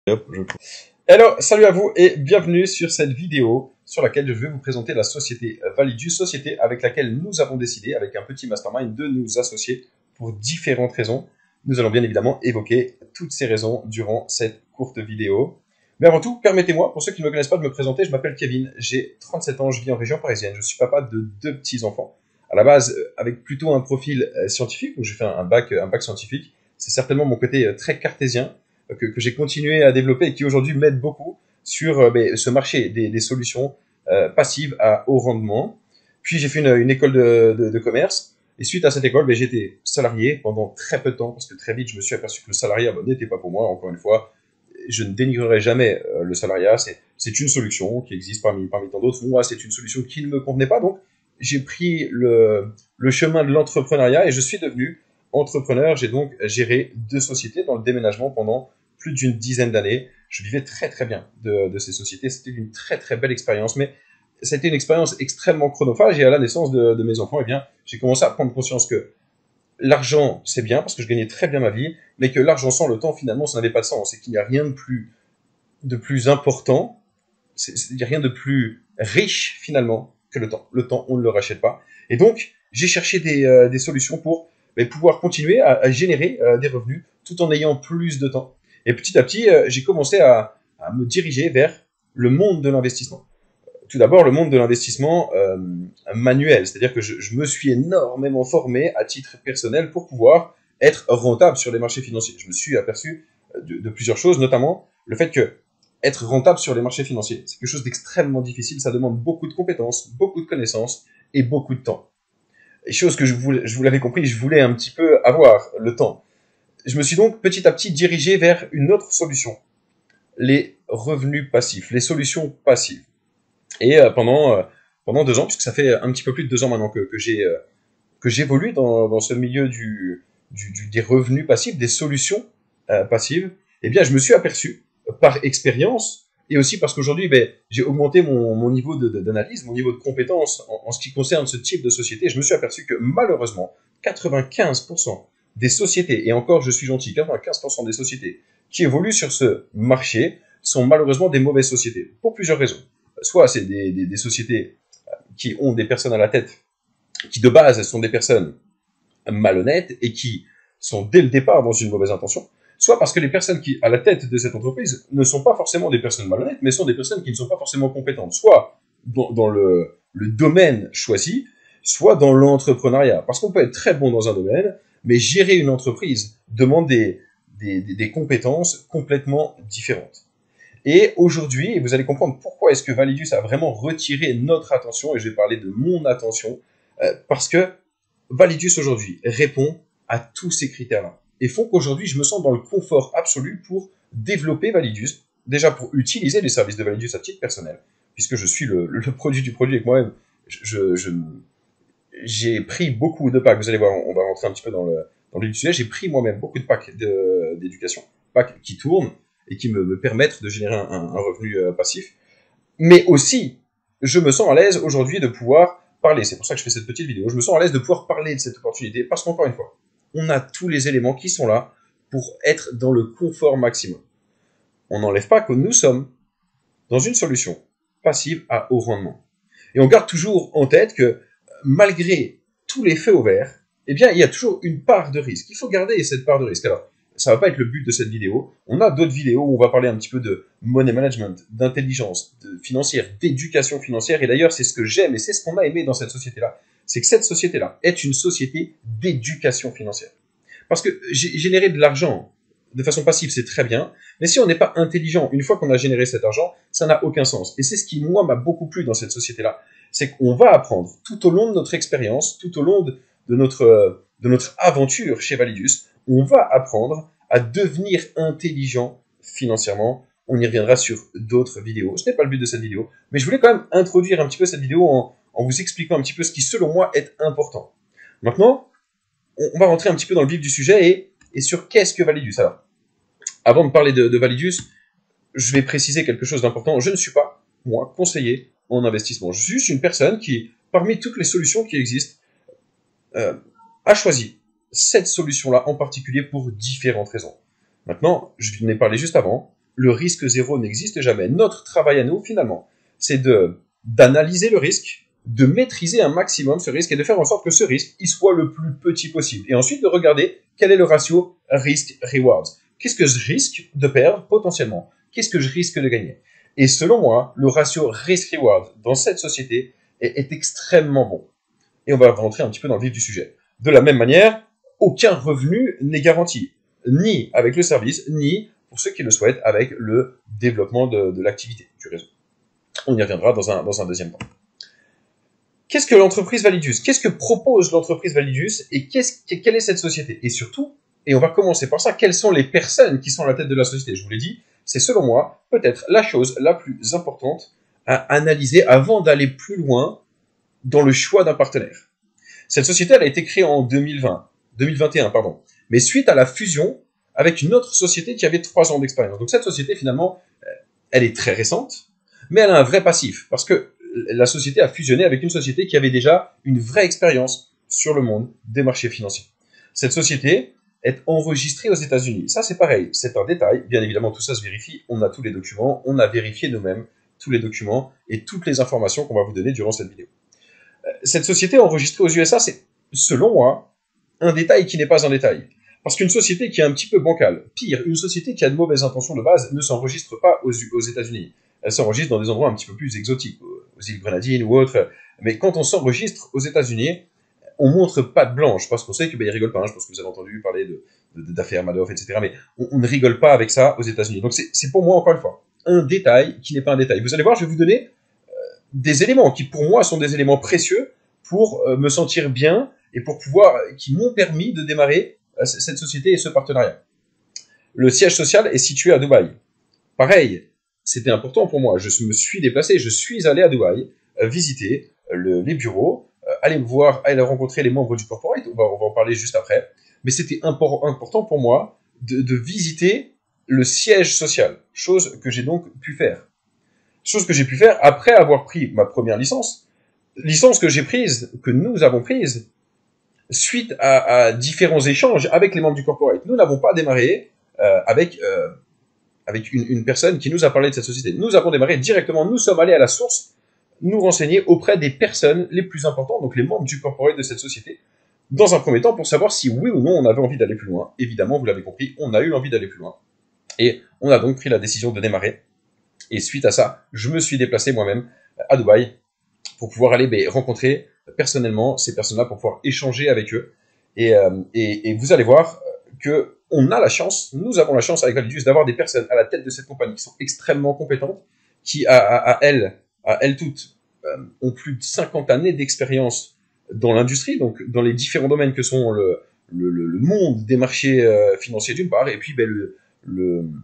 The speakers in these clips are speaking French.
Hop, Hello, salut à vous et bienvenue sur cette vidéo sur laquelle je vais vous présenter la société Validus, société avec laquelle nous avons décidé, avec un petit mastermind, de nous associer pour différentes raisons. Nous allons bien évidemment évoquer toutes ces raisons durant cette courte vidéo. Mais avant tout, permettez-moi, pour ceux qui ne me connaissent pas, de me présenter. Je m'appelle Kevin, j'ai 37 ans, je vis en région parisienne, je suis papa de 2 petits-enfants. À la base, avec plutôt un profil scientifique, où j'ai fait un bac scientifique. C'est certainement mon côté très cartésien que j'ai continué à développer et qui aujourd'hui m'aide beaucoup sur ce marché des solutions passives à haut rendement. Puis j'ai fait une école de commerce et suite à cette école, j'ai été salarié pendant très peu de temps parce que très vite je me suis aperçu que le salariat n'était pas pour moi. Encore une fois, je ne dénigrerai jamais le salariat, c'est une solution qui existe parmi tant d'autres. Moi, c'est une solution qui ne me convenait pas, donc j'ai pris le chemin de l'entrepreneuriat et je suis devenu entrepreneur. J'ai donc géré 2 sociétés dans le déménagement pendant plus d'une dizaine d'années. Je vivais très très bien de ces sociétés. C'était une très très belle expérience, mais c'était une expérience extrêmement chronophage. Et à la naissance de mes enfants, eh bien, j'ai commencé à prendre conscience que l'argent, c'est bien parce que je gagnais très bien ma vie, mais que l'argent sans le temps, finalement, ça n'avait pas de sens. Et qu'il n'y a rien de plus important, il n'y a rien de plus riche, finalement, que le temps. Le temps, on ne le rachète pas. Et donc, j'ai cherché des solutions pour pouvoir continuer à générer des revenus tout en ayant plus de temps. Et petit à petit, j'ai commencé à me diriger vers le monde de l'investissement. Tout d'abord, le monde de l'investissement manuel, c'est-à-dire que je me suis énormément formé à titre personnel pour pouvoir être rentable sur les marchés financiers. Je me suis aperçu de plusieurs choses, notamment le fait que être rentable sur les marchés financiers, c'est quelque chose d'extrêmement difficile, ça demande beaucoup de compétences, beaucoup de connaissances et beaucoup de temps. Et chose que je vous l'avais compris, je voulais un petit peu avoir le temps. Je me suis donc petit à petit dirigé vers une autre solution, les revenus passifs, les solutions passives. Et pendant 2 ans, puisque ça fait un petit peu plus de 2 ans maintenant que j'évolue dans ce milieu des revenus passifs, des solutions passives, eh bien, je me suis aperçu par expérience et aussi parce qu'aujourd'hui, j'ai augmenté mon niveau d'analyse, mon niveau de compétence en ce qui concerne ce type de société. Je me suis aperçu que malheureusement, 95% des sociétés, et encore je suis gentil, 95% des sociétés qui évoluent sur ce marché sont malheureusement des mauvaises sociétés, pour plusieurs raisons. Soit c'est des sociétés qui ont des personnes à la tête qui de base sont des personnes malhonnêtes et qui sont dès le départ dans une mauvaise intention, soit parce que les personnes qui à la tête de cette entreprise ne sont pas forcément des personnes malhonnêtes, mais sont des personnes qui ne sont pas forcément compétentes, soit dans le domaine choisi, soit dans l'entrepreneuriat. Parce qu'on peut être très bon dans un domaine, mais gérer une entreprise demande des compétences complètement différentes. Et aujourd'hui, et vous allez comprendre pourquoi est-ce que Validus a vraiment retiré notre attention, et je vais parler de mon attention, parce que Validus aujourd'hui répond à tous ces critères-là. Et font qu'aujourd'hui, je me sens dans le confort absolu pour développer Validus, déjà pour utiliser les services de Validus à titre personnel, puisque je suis le produit du produit avec moi-même. J'ai pris beaucoup de packs, vous allez voir, on va rentrer un petit peu dans le sujet, j'ai pris moi-même beaucoup de packs d'éducation, packs qui tournent et qui me permettent de générer un revenu passif. Mais aussi, je me sens à l'aise aujourd'hui de pouvoir parler, c'est pour ça que je fais cette petite vidéo, je me sens à l'aise de pouvoir parler de cette opportunité, parce qu'encore une fois, on a tous les éléments qui sont là pour être dans le confort maximum. On n'enlève pas que nous sommes dans une solution passive à haut rendement. Et on garde toujours en tête que malgré tous les faits au vert, eh bien, il y a toujours une part de risque. Il faut garder cette part de risque. Alors, ça va pas être le but de cette vidéo. On a d'autres vidéos où on va parler un petit peu de money management, d'intelligence financière, d'éducation financière. Et d'ailleurs, c'est ce que j'aime et c'est ce qu'on a aimé dans cette société-là. C'est que cette société-là est une société d'éducation financière. Parce que générer de l'argent de façon passive, c'est très bien. Mais si on n'est pas intelligent, une fois qu'on a généré cet argent, ça n'a aucun sens. Et c'est ce qui, moi, m'a beaucoup plu dans cette société-là. C'est qu'on va apprendre tout au long de notre expérience, tout au long de notre aventure chez Validus, on va apprendre à devenir intelligent financièrement. On y reviendra sur d'autres vidéos. Ce n'est pas le but de cette vidéo, mais je voulais quand même introduire un petit peu cette vidéo en vous expliquant un petit peu ce qui, selon moi, est important. Maintenant, on va rentrer un petit peu dans le vif du sujet et sur qu'est-ce que Validus. Alors, avant de parler de Validus, je vais préciser quelque chose d'important. Je ne suis pas, moi, conseiller en investissement. Je suis juste une personne qui, parmi toutes les solutions qui existent, a choisi cette solution-là en particulier pour différentes raisons. Maintenant, je n'ai parlé juste avant, le risque zéro n'existe jamais. Notre travail à nous, finalement, c'est d'analyser le risque, de maîtriser un maximum ce risque et de faire en sorte que ce risque il soit le plus petit possible. Et ensuite de regarder quel est le ratio risque-reward. Qu'est-ce que je risque de perdre potentiellement? Qu'est-ce que je risque de gagner? Et selon moi, le ratio risk-reward dans cette société est extrêmement bon. Et on va rentrer un petit peu dans le vif du sujet. De la même manière, aucun revenu n'est garanti, ni avec le service, ni pour ceux qui le souhaitent avec le développement de l'activité du réseau. On y reviendra dans un deuxième temps. Qu'est-ce que l'entreprise Validius? Qu'est-ce que propose l'entreprise Validius et quelle est cette société? Et surtout, et on va commencer par ça, quelles sont les personnes qui sont à la tête de la société? Je vous l'ai dit, c'est selon moi peut-être la chose la plus importante à analyser avant d'aller plus loin dans le choix d'un partenaire. Cette société, elle a été créée en 2021, pardon, mais suite à la fusion avec une autre société qui avait 3 ans d'expérience. Donc cette société, finalement, elle est très récente, mais elle a un vrai passif, parce que la société a fusionné avec une société qui avait déjà une vraie expérience sur le monde des marchés financiers. Cette société est enregistrée aux États-Unis. Ça, c'est pareil, c'est un détail. Bien évidemment, tout ça se vérifie. On a tous les documents, on a vérifié nous-mêmes tous les documents et toutes les informations qu'on va vous donner durant cette vidéo. Cette société enregistrée aux USA, c'est, selon moi, un détail qui n'est pas un détail. Parce qu'une société qui est un petit peu bancale, pire, une société qui a de mauvaises intentions de base, ne s'enregistre pas aux États-Unis. Elle s'enregistre dans des endroits un petit peu plus exotiques, aux îles Grenadines ou autres. Mais quand on s'enregistre aux États-Unis, on montre patte blanche, parce qu'on sait qu'ils rigolent pas. Hein. Je pense que vous avez entendu parler d'affaires Madoff, etc. Mais on ne rigole pas avec ça aux États-Unis. Donc c'est pour moi, encore une fois, un détail qui n'est pas un détail. Vous allez voir, je vais vous donner des éléments qui, pour moi, sont des éléments précieux pour me sentir bien et pour pouvoir, qui m'ont permis de démarrer cette société et ce partenariat. Le siège social est situé à Dubaï. Pareil, c'était important pour moi. Je me suis déplacé, je suis allé à Dubaï visiter les bureaux, aller voir, aller rencontrer les membres du corporate. On va en parler juste après. Mais c'était important pour moi de visiter le siège social, chose que j'ai donc pu faire. Chose que j'ai pu faire après avoir pris ma première licence que j'ai prise, que nous avons prise, suite à différents échanges avec les membres du corporate. Nous n'avons pas démarré avec une personne qui nous a parlé de cette société. Nous avons démarré directement, nous sommes allés à la source, nous renseigner auprès des personnes les plus importantes, donc les membres du corporate de cette société, dans un premier temps pour savoir si oui ou non on avait envie d'aller plus loin. Évidemment, vous l'avez compris, on a eu envie d'aller plus loin. Et on a donc pris la décision de démarrer. Et suite à ça, je me suis déplacé moi-même à Dubaï pour pouvoir aller rencontrer personnellement ces personnes-là, pour pouvoir échanger avec eux. Et vous allez voir que on a la chance, nous avons la chance avec Validius d'avoir des personnes à la tête de cette compagnie qui sont extrêmement compétentes, qui à elles toutes ont plus de 50 années d'expérience dans l'industrie, donc dans les différents domaines que sont le monde des marchés financiers d'une part, et puis le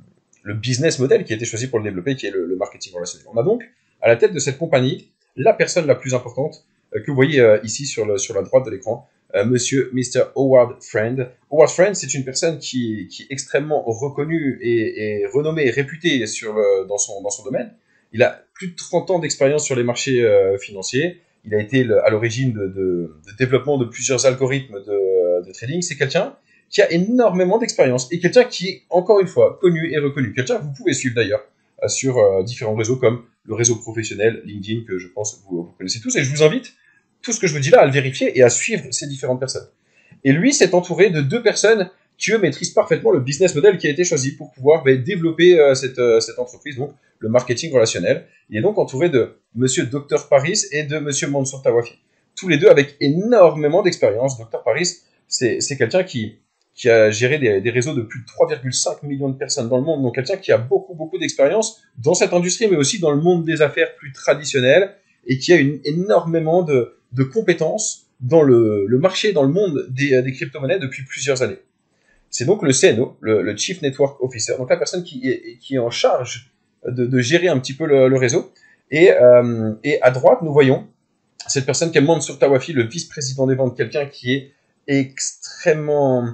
business model qui a été choisi pour le développer, qui est le marketing relationnel. On a donc à la tête de cette compagnie la personne la plus importante que vous voyez ici sur la droite de l'écran, Monsieur Mr. Howard Friend. Howard Friend, c'est une personne qui est extrêmement reconnue et renommée et réputée dans son domaine. Il a plus de 30 ans d'expérience sur les marchés financiers. Il a été à l'origine de développement de plusieurs algorithmes de trading. C'est quelqu'un qui a énormément d'expérience et quelqu'un qui est, encore une fois, connu et reconnu. Quelqu'un que vous pouvez suivre d'ailleurs sur différents réseaux comme le réseau professionnel LinkedIn, que je pense que vous connaissez tous. Et je vous invite, tout ce que je vous dis là, à le vérifier et à suivre ces différentes personnes. Et lui s'est entouré de 2 personnes qui, eux, maîtrisent parfaitement le business model qui a été choisi pour pouvoir développer cette entreprise, donc le marketing relationnel. Il est donc entouré de Monsieur Dr Paris et de Monsieur Mansour Tawafi. Tous les deux avec énormément d'expérience. Dr Paris, c'est quelqu'un qui a géré des réseaux de plus de 3,5 millions de personnes dans le monde, donc quelqu'un qui a beaucoup d'expérience dans cette industrie, mais aussi dans le monde des affaires plus traditionnel, et qui a énormément de compétences dans le marché, dans le monde des crypto-monnaies depuis plusieurs années. C'est donc le CNO, le Chief Network Officer, donc la personne qui est en charge de gérer un petit peu le réseau. Et à droite, nous voyons cette personne qui est Mansour Tawafi, le vice-président des ventes, quelqu'un qui est extrêmement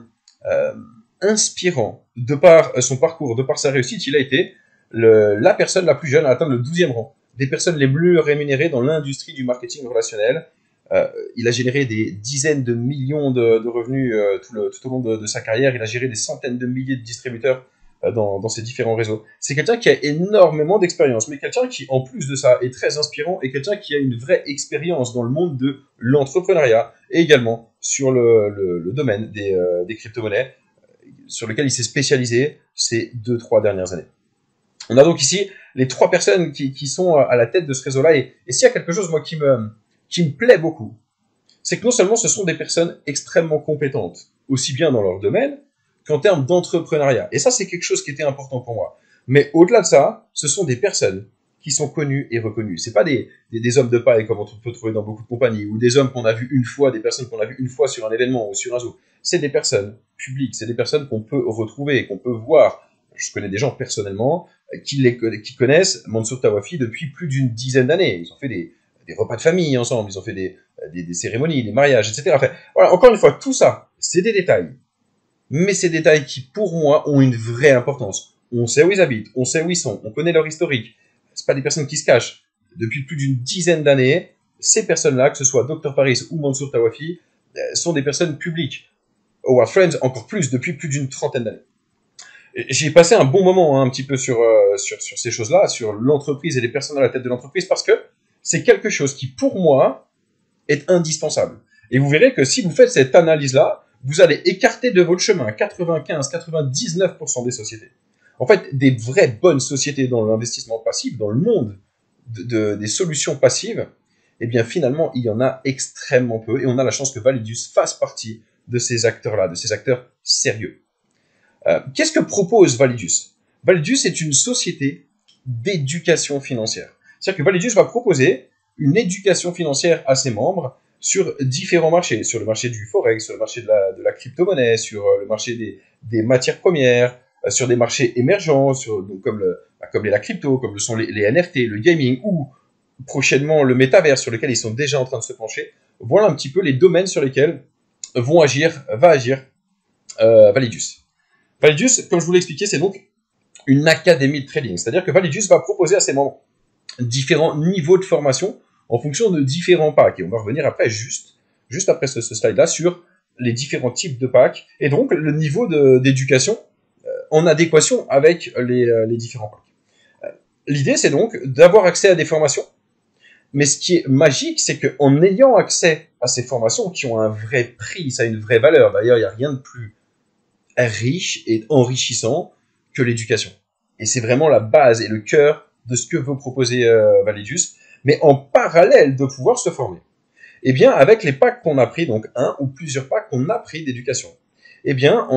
inspirant de par son parcours, de par sa réussite. Il a été la personne la plus jeune à atteindre le 12e rang des personnes les mieux rémunérées dans l'industrie du marketing relationnel. Il a généré des dizaines de millions de revenus tout au long de sa carrière. Il a géré des centaines de milliers de distributeurs dans ces différents réseaux. C'est quelqu'un qui a énormément d'expérience, mais quelqu'un qui, en plus de ça, est très inspirant et quelqu'un qui a une vraie expérience dans le monde de l'entrepreneuriat et également sur le domaine des crypto-monnaies sur lequel il s'est spécialisé ces 2-3 dernières années. On a donc ici les 3 personnes qui sont à la tête de ce réseau-là. Et s'il y a quelque chose, moi, qui me plaît beaucoup, c'est que non seulement ce sont des personnes extrêmement compétentes, aussi bien dans leur domaine qu'en termes d'entrepreneuriat. Et ça, c'est quelque chose qui était important pour moi. Mais au-delà de ça, ce sont des personnes qui sont connues et reconnues. C'est pas des hommes de paille comme on peut trouver dans beaucoup de compagnies, ou des hommes qu'on a vus une fois, des personnes qu'on a vues une fois sur un événement ou sur un Zoom. C'est des personnes publiques, c'est des personnes qu'on peut retrouver, qu'on peut voir. Je connais des gens personnellement qui connaissent Mansour Tawafi depuis plus d'une dizaine d'années. Ils ont fait des repas de famille ensemble, ils ont fait des cérémonies, des mariages, etc. Enfin, voilà, encore une fois, tout ça, c'est des détails. Mais ces détails qui, pour moi, ont une vraie importance. On sait où ils habitent, on sait où ils sont, on connaît leur historique. C'est pas des personnes qui se cachent. Depuis plus d'une dizaine d'années, ces personnes-là, que ce soit Dr Paris ou Mansour Tawafi, sont des personnes publiques. Howard Friends, encore plus, depuis plus d'une trentaine d'années. J'ai passé un bon moment un petit peu sur ces choses-là, sur l'entreprise et les personnes à la tête de l'entreprise, parce que c'est quelque chose qui, pour moi, est indispensable. Et vous verrez que si vous faites cette analyse-là, vous allez écarter de votre chemin 95-99% des sociétés. En fait, des vraies bonnes sociétés dans l'investissement passif, dans le monde des solutions passives, eh bien finalement, il y en a extrêmement peu. Et on a la chance que Validus fasse partie de ces acteurs-là, de ces acteurs sérieux. Qu'est-ce que propose Validus? Validus est une société d'éducation financière. C'est-à-dire que Validus va proposer une éducation financière à ses membres sur différents marchés, sur le marché du forex, sur le marché de la crypto-monnaie, sur le marché des matières premières, sur des marchés émergents, donc comme la crypto, comme le sont les NFT, le gaming, ou prochainement le métavers sur lequel ils sont déjà en train de se pencher. Voilà un petit peu les domaines sur lesquels va agir Validus. Validus, comme je vous l'ai expliqué, c'est donc une académie de trading. C'est-à-dire que Validus va proposer à ses membres différents niveaux de formation en fonction de différents packs. Et on va revenir après, juste après ce slide-là, sur les différents types de packs et donc le niveau d'éducation en adéquation avec les différents packs. L'idée, c'est donc d'avoir accès à des formations. Mais ce qui est magique, c'est qu'en ayant accès à ces formations qui ont un vrai prix, ça a une vraie valeur. D'ailleurs, il n'y a rien de plus riche et enrichissant que l'éducation. Et c'est vraiment la base et le cœur de ce que veut proposer Validus, mais en parallèle de pouvoir se former. Eh bien, avec les packs qu'on a pris, donc un ou plusieurs packs qu'on a pris d'éducation, eh bien,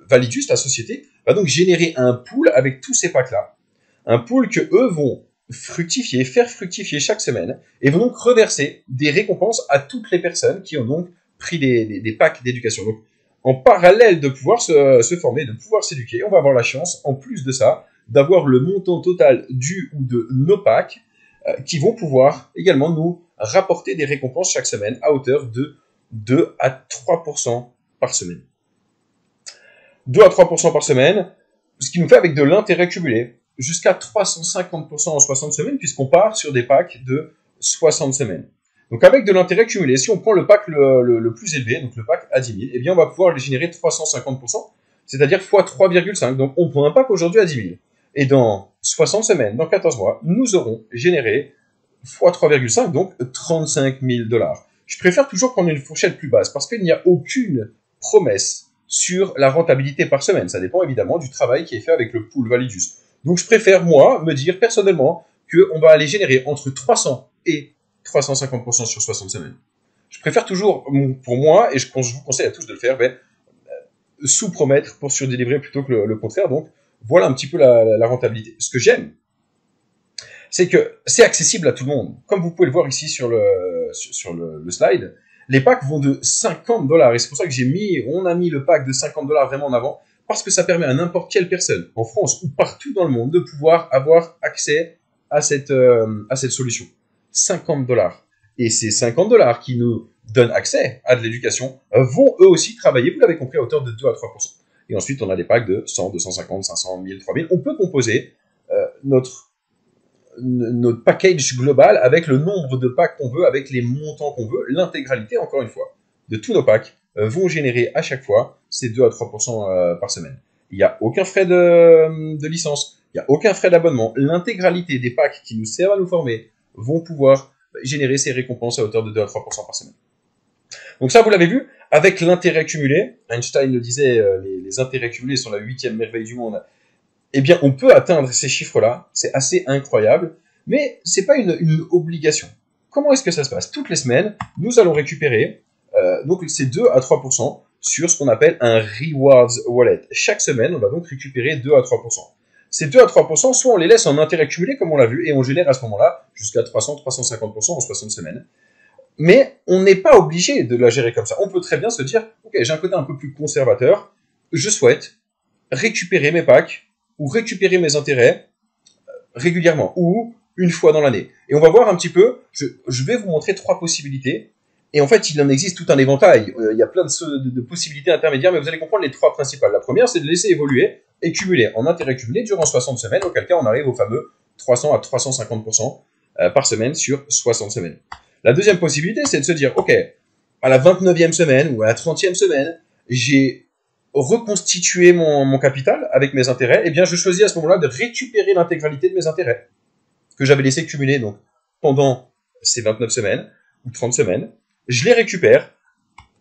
Validus, la société, va donc générer un pool avec tous ces packs-là. Un pool que eux vont faire fructifier chaque semaine, et vont donc reverser des récompenses à toutes les personnes qui ont donc pris des packs d'éducation. Donc, en parallèle de pouvoir se former, de pouvoir s'éduquer, on va avoir la chance, en plus de ça, d'avoir le montant total du ou de nos packs qui vont pouvoir également nous rapporter des récompenses chaque semaine à hauteur de 2 à 3% par semaine. 2 à 3% par semaine, ce qui nous fait avec de l'intérêt cumulé jusqu'à 350% en 60 semaines, puisqu'on part sur des packs de 60 semaines. Donc avec de l'intérêt cumulé, si on prend le pack le plus élevé, donc le pack à 10 000, eh bien on va pouvoir les générer 350%, c'est-à-dire x 3,5. Donc on prend un pack aujourd'hui à 10 000. Et dans 60 semaines, dans 14 mois, nous aurons généré x 3,5, donc 35 000 $. Je préfère toujours prendre une fourchette plus basse parce qu'il n'y a aucune promesse sur la rentabilité par semaine. Ça dépend évidemment du travail qui est fait avec le pool Validus. Donc je préfère, moi, me dire personnellement qu'on va aller générer entre 300 et 350% sur 60 semaines. Je préfère toujours, pour moi, et je vous conseille à tous de le faire, sous-promettre pour surdélivrer plutôt que le contraire. Donc, voilà un petit peu la rentabilité. Ce que j'aime, c'est que c'est accessible à tout le monde. Comme vous pouvez le voir ici sur le slide, les packs vont de 50 $. Et c'est pour ça que on a mis le pack de 50 $ vraiment en avant, parce que ça permet à n'importe quelle personne, en France ou partout dans le monde, de pouvoir avoir accès à cette solution. 50 $. Et ces 50 $ qui nous donnent accès à de l'éducation vont eux aussi travailler, vous l'avez compris, à hauteur de 2 à 3%. Et ensuite, on a des packs de 100, 250, 500, 1000, 3000. On peut composer notre package global avec le nombre de packs qu'on veut, avec les montants qu'on veut. L'intégralité, encore une fois, de tous nos packs vont générer à chaque fois ces 2 à 3% par semaine. il n'y a aucun frais de licence, il n'y a aucun frais d'abonnement. L'intégralité des packs qui nous servent à nous former vont pouvoir générer ces récompenses à hauteur de 2 à 3% par semaine. Donc ça, vous l'avez vu, avec l'intérêt cumulé, Einstein le disait, les intérêts cumulés sont la 8e merveille du monde. Eh bien, on peut atteindre ces chiffres-là, c'est assez incroyable, mais c'est pas une obligation. Comment est-ce que ça se passe? Toutes les semaines, nous allons récupérer, donc c'est 2 à 3% sur ce qu'on appelle un Rewards Wallet. Chaque semaine, on va donc récupérer 2 à 3%. Ces 2 à 3%, soit on les laisse en intérêt cumulé, comme on l'a vu, et on génère à ce moment-là jusqu'à 300-350% en 60 semaines. Mais on n'est pas obligé de la gérer comme ça. On peut très bien se dire, ok, j'ai un côté un peu plus conservateur, je souhaite récupérer mes packs ou récupérer mes intérêts régulièrement ou une fois dans l'année. Et on va voir un petit peu, je vais vous montrer 3 possibilités. Et en fait, il en existe tout un éventail. Il y a plein de possibilités intermédiaires, mais vous allez comprendre les 3 principales. La première, c'est de laisser évoluer et cumuler en intérêt cumulé durant 60 semaines, auquel cas on arrive au fameux 300 à 350% par semaine sur 60 semaines. La deuxième possibilité, c'est de se dire, ok, à la 29e semaine ou à la 30e semaine, j'ai reconstitué mon capital avec mes intérêts, eh bien je choisis à ce moment-là de récupérer l'intégralité de mes intérêts que j'avais laissé cumuler donc pendant ces 29 semaines ou 30 semaines. Je les récupère,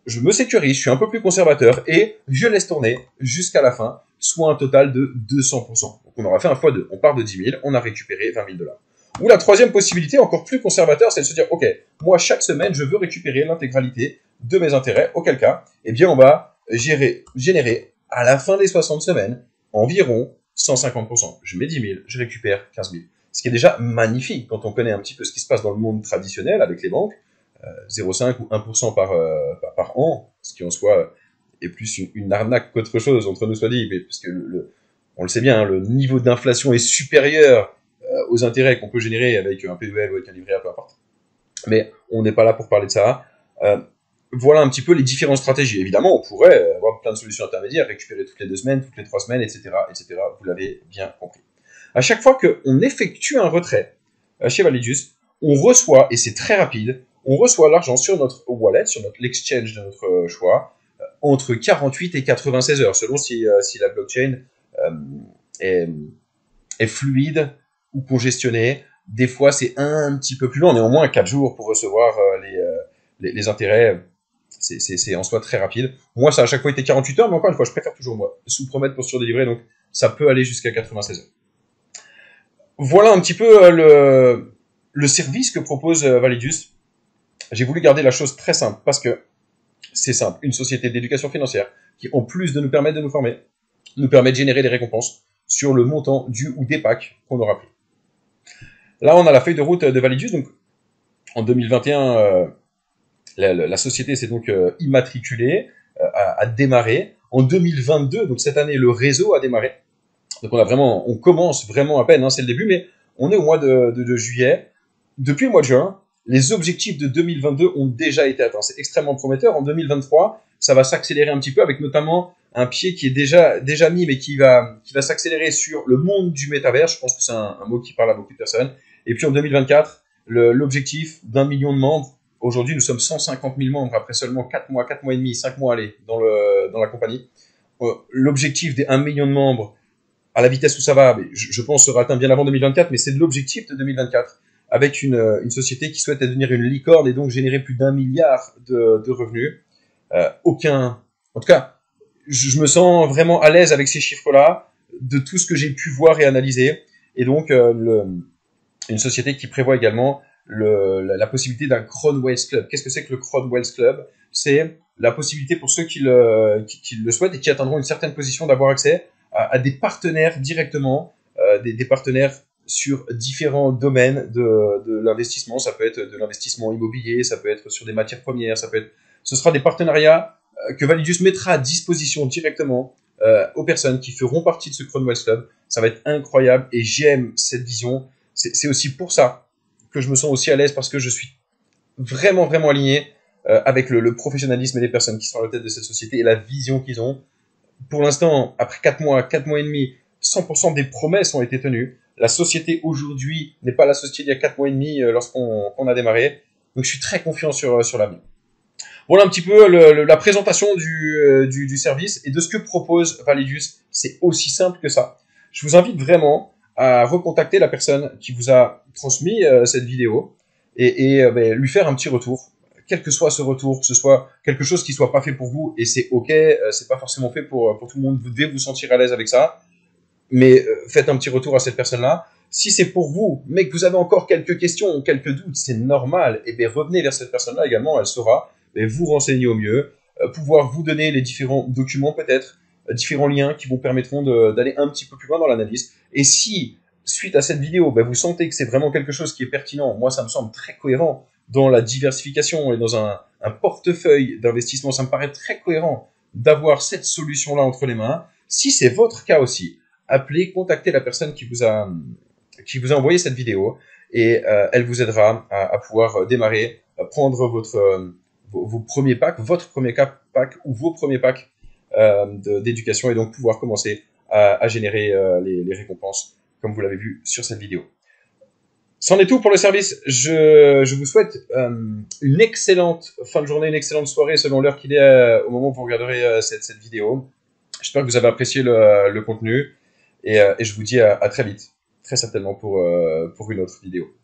je me sécurise, je suis un peu plus conservateur et je laisse tourner jusqu'à la fin, soit un total de 200%. Donc on aura fait un x2, on part de 10 000, on a récupéré 20 000 $. Ou la troisième possibilité, encore plus conservateur, c'est de se dire, ok, moi chaque semaine, je veux récupérer l'intégralité de mes intérêts, auquel cas, eh bien on va générer à la fin des 60 semaines environ 150%. Je mets 10 000, je récupère 15 000. Ce qui est déjà magnifique quand on connaît un petit peu ce qui se passe dans le monde traditionnel avec les banques, 0,5 ou 1% par an, ce qui en soi est plus une arnaque qu'autre chose, entre nous soit dit, parce que on le sait bien, hein, le niveau d'inflation est supérieur aux intérêts qu'on peut générer avec un PEL ou avec un livret A, peu importe. Mais on n'est pas là pour parler de ça. Voilà un petit peu les différentes stratégies. Évidemment, on pourrait avoir plein de solutions intermédiaires, récupérer toutes les 2 semaines, toutes les 3 semaines, etc., etc. Vous l'avez bien compris. À chaque fois qu'on effectue un retrait chez Validius, on reçoit, et c'est très rapide, on reçoit l'argent sur notre wallet, sur l'exchange de notre choix, entre 48 et 96 heures, selon si la blockchain est fluide ou congestionnée. Des fois, c'est un petit peu plus long, néanmoins 4 jours pour recevoir les intérêts. C'est en soi très rapide. Moi, ça a à chaque fois été 48 heures, mais encore une fois, je préfère toujours moi sous promettre pour surdélivrer, donc ça peut aller jusqu'à 96 heures. Voilà un petit peu le service que propose Validius. J'ai voulu garder la chose très simple parce que c'est simple. Une société d'éducation financière qui, en plus de nous permettre de nous former, nous permet de générer des récompenses sur le montant du ou des packs qu'on aura pris. Là, on a la feuille de route de Validius. Donc, en 2021, la société s'est donc immatriculée, a démarré. En 2022, donc cette année, le réseau a démarré. Donc on commence vraiment à peine, hein, c'est le début, mais on est au mois de juillet. Depuis le mois de juin, les objectifs de 2022 ont déjà été atteints. C'est extrêmement prometteur. En 2023, ça va s'accélérer un petit peu avec notamment un pied qui est déjà mis, mais qui va s'accélérer sur le monde du métavers. Je pense que c'est un mot qui parle à beaucoup de personnes. Et puis en 2024, l'objectif d'1 million de membres. Aujourd'hui, nous sommes 150 000 membres après seulement 4 mois et demi, 5 mois dans la compagnie. L'objectif des 1 million de membres, à la vitesse où ça va, je pense sera atteint bien avant 2024, mais c'est de l'objectif de 2024, avec une société qui souhaite devenir une licorne et donc générer plus d'1 milliard de revenus. En tout cas, je me sens vraiment à l'aise avec ces chiffres-là, de tout ce que j'ai pu voir et analyser, et donc une société qui prévoit également la possibilité d'un Crown Wealth Club. Qu'est-ce que c'est que le Crown Wealth Club? C'est la possibilité pour ceux qui le souhaitent et qui atteindront une certaine position d'avoir accès à des partenaires directement, des partenaires sur différents domaines de l'investissement. Ça peut être de l'investissement immobilier, ça peut être sur des matières premières, ce sera des partenariats que Validius mettra à disposition directement aux personnes qui feront partie de ce Crown Wealth Club. Ça va être incroyable et j'aime cette vision. C'est aussi pour ça que je me sens aussi à l'aise, parce que je suis vraiment, vraiment aligné avec le professionnalisme et les personnes qui sont à la tête de cette société et la vision qu'ils ont. Pour l'instant, après 4 mois et demi, 100% des promesses ont été tenues. La société aujourd'hui n'est pas la société d'il y a 4 mois et demi lorsqu'on a démarré. Donc je suis très confiant sur l'avenir. Voilà un petit peu la présentation du service et de ce que propose Validus. C'est aussi simple que ça. Je vous invite vraiment à recontacter la personne qui vous a transmis cette vidéo et ben, lui faire un petit retour. Quel que soit ce retour, que ce soit quelque chose qui soit pas fait pour vous, et c'est ok, c'est pas forcément fait pour tout le monde, vous devez vous sentir à l'aise avec ça, mais faites un petit retour à cette personne-là. Si c'est pour vous, mais que vous avez encore quelques questions ou quelques doutes, c'est normal, et bien revenez vers cette personne-là également, elle saura vous renseigner au mieux, pouvoir vous donner les différents documents peut-être, différents liens qui vous permettront d'aller un petit peu plus loin dans l'analyse. Et si, suite à cette vidéo, vous sentez que c'est vraiment quelque chose qui est pertinent, moi ça me semble très cohérent dans la diversification et dans un portefeuille d'investissement, ça me paraît très cohérent d'avoir cette solution-là entre les mains. Si c'est votre cas aussi, appelez, contactez la personne qui vous a envoyé cette vidéo et elle vous aidera à pouvoir démarrer, à prendre vos premiers packs, votre premier pack ou vos premiers packs d'éducation et donc pouvoir commencer à générer les récompenses comme vous l'avez vu sur cette vidéo. C'en est tout pour le service. Je vous souhaite une excellente fin de journée, une excellente soirée selon l'heure qu'il est au moment où vous regarderez cette vidéo. J'espère que vous avez apprécié le contenu et je vous dis à très vite, très certainement pour une autre vidéo.